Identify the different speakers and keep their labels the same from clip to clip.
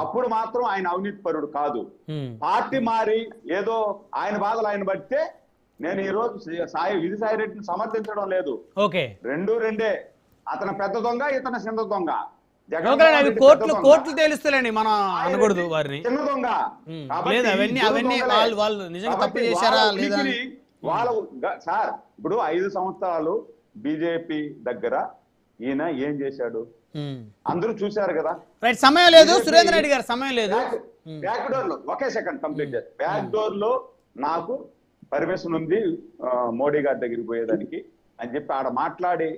Speaker 1: అప్పుడు మాత్రం ఆయన అవినీతి పరుడు కాదు. పార్టీ మారి ఏదో ఆయన బాధలు ఆయన పడితే నేను ఈ రోజు విజయసాయి రెడ్డిని సమర్థించడం లేదు. రెండే. అతను పెద్ద దొంగ, ఇతను చిన్న దొంగ.
Speaker 2: కోర్టులు తేలుస్తలేండి, మనం అనకూడదు వారిని.
Speaker 1: చిన్న దొంగ
Speaker 2: వాళ్ళు నిజంగా తప్పు చేశారా లేదా
Speaker 1: వాళ్ళ. సార్ ఇప్పుడు 5 సంవత్సరాలు బీజేపీ దగ్గర ఈయన ఏం చేశాడు అందరూ చూశారు కదా.
Speaker 2: సమయం లేదు సురేందర్ రెడ్డి గారు, సమయం లేదు.
Speaker 1: బ్యాక్ డోర్ లో ఒకే సెకండ్ కంప్లీట్ చేస్తారు. బ్యాక్ డోర్ లో నాకు పర్మిషన్ ఉంది మోడీ గారి దగ్గరికి పోయేదానికి అని చెప్పి ఆడ మాట్లాడి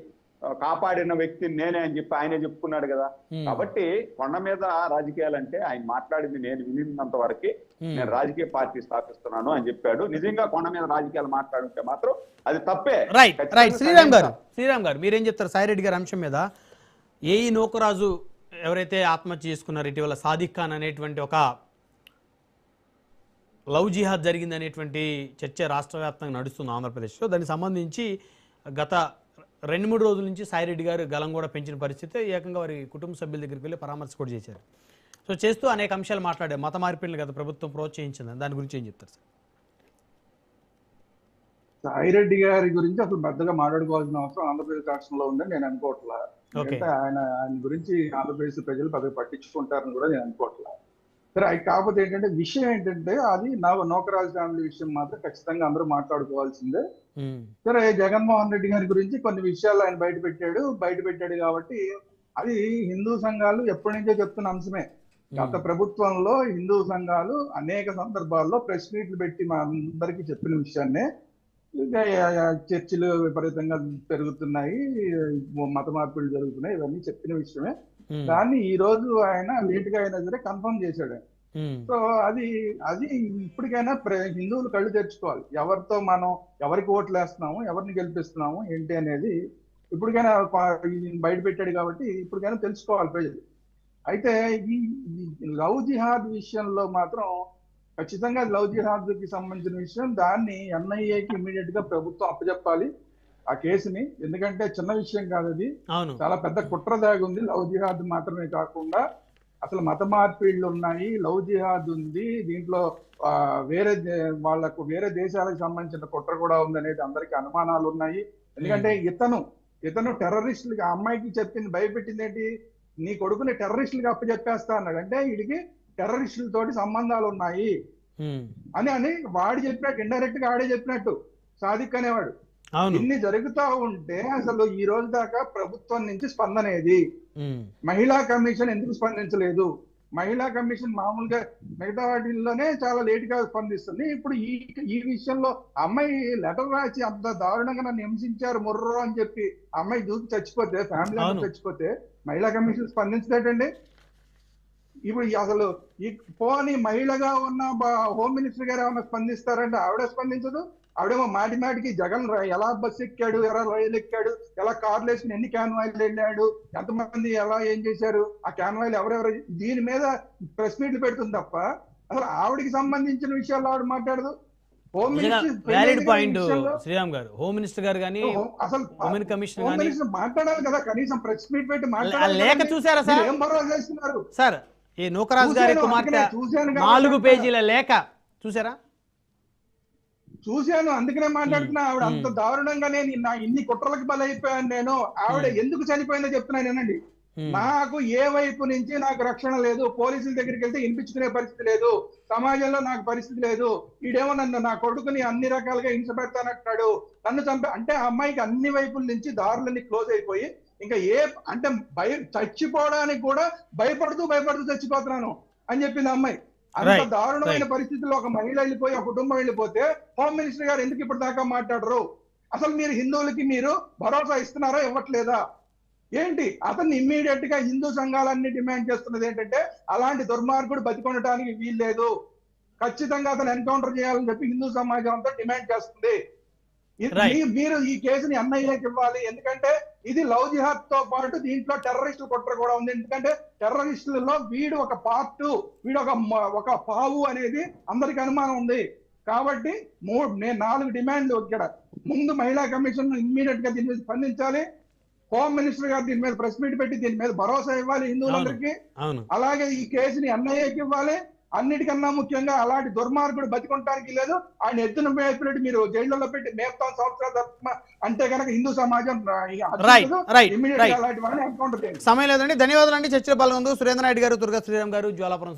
Speaker 1: కాపాడిన వ్యక్తిని నేనే అని చెప్పి ఆయనే చెప్పుకున్నాడు కదా. కాబట్టి కొండ మీద రాజకీయాలంటే ఆయన మాట్లాడింది నేను వినినంత వరకు నేను రాజకీయ పార్టీ స్థాపిస్తున్నాను అని చెప్పాడు. నిజంగా కొండ మీద రాజకీయాలు మాట్లాడుంటే మాత్రం అది తప్పే.
Speaker 2: రైట్ శ్రీరామ్ గారు మీరేం చెప్తారు సాయిరెడ్డి గారి అంశం మీద? ఏఈ నూకరాజు ఎవరైతే ఆత్మహత్య చేసుకున్నారు ఇటీవల, సాదిక్ ఖాన్ అనేటువంటి ఒక లవ్ జిహాద్ జరిగింది అనేటువంటి చర్చ రాష్ట్ర వ్యాప్తంగా నడుస్తుంది ఆంధ్రప్రదేశ్లో. దానికి సంబంధించి గత 2-3 రోజుల నుంచి సాయిరెడ్డి గారు గలం కూడా పెంచిన పరిస్థితి, ఏకంగా వారి కుటుంబ సభ్యుల దగ్గరికి వెళ్ళి పరామర్శ కూడా చేశారు. సో చేస్తూ అనేక అంశాలు మాట్లాడారు. మత మార్పిడిని గత ప్రభుత్వం ప్రోత్సహించింది, దాని గురించి ఏం చెప్తారు సార్?
Speaker 3: సాయిరెడ్డి గారి గురించి అసలు పెద్దగా మాట్లాడుకోవాల్సిన అవసరం ఆంధ్రప్రదేశ్ రాష్ట్రంలో ఉందని నేను అనుకోవట్లా. ఆయన గురించి ఆంధ్రప్రదేశ్ ప్రజలు పెద్దగా పట్టించుకుంటారని కూడా నేను అనుకోవట్లా. సరే, కాకపోతే ఏంటంటే విషయం ఏంటంటే అది నూకరాజు ఫ్యామిలీ విషయం మాత్రం ఖచ్చితంగా అందరూ మాట్లాడుకోవాల్సిందే. సరే, జగన్మోహన్ రెడ్డి గారి గురించి కొన్ని విషయాలు ఆయన బయట పెట్టాడు కాబట్టి అది హిందూ సంఘాలు ఎప్పటి నుంచో చెప్తున్న అంశమే. గత ప్రభుత్వంలో హిందూ సంఘాలు అనేక సందర్భాల్లో ప్రెస్ మీట్లు పెట్టి మా అందరికీ చెప్పిన విషయాన్నే చర్చిలు విపరీతంగా పెరుగుతున్నాయి, మత మార్పులు జరుగుతున్నాయి, ఇవన్నీ చెప్పిన విషయమే. దాన్ని ఈ రోజు ఆయన లేట్ గా అయినా సరే కన్ఫర్మ్ చేశాడు. సో అది ఇప్పటికైనా హిందువులు కళ్ళు తెరుచుకోవాలి. ఎవరితో మనం ఎవరికి ఓట్లు వేస్తున్నాము, ఎవరిని గెలిపిస్తున్నాము ఏంటి అనేది ఇప్పటికైనా బయట పెట్టాడు కాబట్టి ఇప్పటికైనా తెలుసుకోవాలి ప్రజలు. అయితే ఈ లవ్ జిహాద్ విషయంలో మాత్రం ఖచ్చితంగా లవ్ జిహాద్ కి సంబంధించిన విషయం, దాన్ని ఎన్ఐఏకి ఇమీడియట్ గా ప్రభుత్వం అప్పచెప్పాలి ఆ కేసుని. ఎందుకంటే చిన్న విషయం కాదు, అది చాలా పెద్ద కుట్ర దాగి ఉంది. లవ్ జిహాద్ మాత్రమే కాకుండా అసలు మత మార్పిళ్ళు ఉన్నాయి, లవ్ జిహాద్ ఉంది, దీంట్లో వేరే దేశాలకు సంబంధించిన కుట్ర కూడా ఉంది అనేది అందరికి అనుమానాలు ఉన్నాయి. ఎందుకంటే ఇతను టెర్రరిస్టులకి ఆ అమ్మాయికి చెప్పింది, భయపెట్టింది ఏంటి, నీ కొడుకుని టెర్రరిస్టులకి అప్పచెప్పేస్తా అన్నాడు. అంటే వీడికి టెర్రరిస్టులతోటి సంబంధాలు ఉన్నాయి అని వాడు చెప్పినట్టు, ఇండైరెక్ట్ గా ఆడే చెప్పినట్టు సాదిక్ అనేవాడు. ఇన్ని జరుగుతూ ఉంటే అసలు ఈ రోజు దాకా ప్రభుత్వం నుంచి స్పందన ఏది? మహిళా కమిషన్ ఎందుకు స్పందించలేదు? మహిళా కమిషన్ మామూలుగా మిగతా వాటిల్లోనే చాలా లేట్ గా స్పందిస్తుంది. ఇప్పుడు ఈ విషయంలో అమ్మాయి లెటర్ రాసి అంత దారుణంగా నన్ను హింసించారు ముర్రో అని చెప్పి అమ్మాయి దూకి చచ్చిపోతే, ఫ్యామిలీ చచ్చిపోతే మహిళా కమిషన్ స్పందించలేదండి. ఇప్పుడు అసలు ఈ పోనీ మహిళగా ఉన్న హోమ్ మినిస్టర్ గారు ఏమన్నా స్పందిస్తారంటే ఆవిడ స్పందించదు. ఆవిడేమో మాటికి జగన్ ఎలా బస్సు ఎక్కాడు, ఎలా రైలు ఎక్కాడు, ఎలా కార్లు వేసుకుని ఎన్ని క్యాన్వాయిలు వెళ్ళాడు, ఎంతమంది ఎలా ఏం చేశారు, ఆ క్యాన్వాయిలు ఎవరెవరు, దీని మీద ప్రెస్ మీట్లు పెడుతుంది తప్ప అసలు ఆవిడకి సంబంధించిన విషయాల్లో ఆవిడ మాట్లాడదు.
Speaker 2: హోమ్ మినిస్టర్ గారు కానీ
Speaker 3: అసలు మాట్లాడాలి కదా, కనీసం ప్రెస్ మీట్ పెట్టి
Speaker 2: మాట్లాడాలి. చూసారా సార్
Speaker 3: ఏం భరోసా చేస్తున్నారు
Speaker 2: సార్? ఈ నూకరాజు గారి కుమార్తె 4 పేజీల లేఖ చూసారా?
Speaker 3: చూశాను, అందుకనే మాట్లాడుతున్నా. ఆవిడ అంత దారుణంగా ఇన్ని కుట్రలకు బలైపోయాను నేను. ఆవిడ ఎందుకు చనిపోయిందో చెప్తున్నాను వినండి. నాకు ఏ వైపు నుంచి నాకు రక్షణ లేదు, పోలీసుల దగ్గరికి వెళ్తే వినిపించుకునే పరిస్థితి లేదు, సమాజంలో నాకు పరిస్థితి లేదు, ఈడేమో నా కొడుకుని అన్ని రకాలుగా హింస పెడతానంటాడు, నన్ను అంటే ఆ అమ్మాయికి అన్ని వైపుల నుంచి దారులన్నీ క్లోజ్ అయిపోయి ఇంకా అంటే చచ్చిపోవడానికి కూడా భయపడుతూ చచ్చిపోతున్నాను అని చెప్పింది అమ్మాయి. అంత దారుణమైన పరిస్థితుల్లో ఒక మహిళ వెళ్ళిపోయి, ఒక కుటుంబం వెళ్ళిపోతే హోమ్ మినిస్టర్ గారు ఎందుకు ఇప్పుడు దాకా మాట్లాడరు? అసలు మీరు హిందువులకి మీరు భరోసా ఇస్తున్నారా, ఇవ్వట్లేదా ఏంటి? అతన్ని ఇమ్మీడియట్ గా హిందూ సంఘాలన్నీ డిమాండ్ చేస్తున్నది ఏంటంటే అలాంటి దుర్మార్గుడు బతికొనడానికి వీల్లేదు, ఖచ్చితంగా అతను ఎన్కౌంటర్ చేయాలని చెప్పి హిందూ సమాజం అంతా డిమాండ్ చేస్తుంది. మీరు ఈ కేసుని ఎన్ఐఏకి ఇవ్వాలి. ఎందుకంటే ఇది లవ్ జిహాద్ తో పాటు దీంట్లో టెర్రరిస్టుల కుట్ర కూడా ఉంది. ఎందుకంటే టెర్రరిస్టులలో వీడు ఒక పార్ట్, వీడు ఒక పావు అనేది అందరికి అనుమానం ఉంది. కాబట్టి నేను 4 డిమాండ్లు ఇక్కడ. ముందు మహిళా కమిషన్ ఇమ్మీడియట్ గా దీని మీద స్పందించాలి. హోమ్ మినిస్టర్ గారు దీని మీద ప్రెస్ మీట్ పెట్టి దీని మీద భరోసా ఇవ్వాలి హిందువులందరికీ.
Speaker 2: అవును.
Speaker 3: అలాగే ఈ కేసుని ఎన్ఐఏకి ఇవ్వాలి. అన్నిటికన్నా ముఖ్యంగా అలాంటి దుర్మార్గుడు బతికొనడానికి లేదు. ఆయన ఎత్తున మేపినట్టు మీరు జైల్లో పెట్టి మేపుతాం సంవత్సరాల అంటే కనుక హిందూ సమాజం ఇమీడియట్ గా అలాంటి వాళ్ళని ఎన్కౌంటర్ చేయండి.
Speaker 2: సమయం లేదండి. ధన్యవాదాలు అండి. చర్చలో పాల్గొందుకు సురేంద్ర నాయుడు గారు, దుర్గా శ్రీరామ్ గారు, జ్వాలాపురం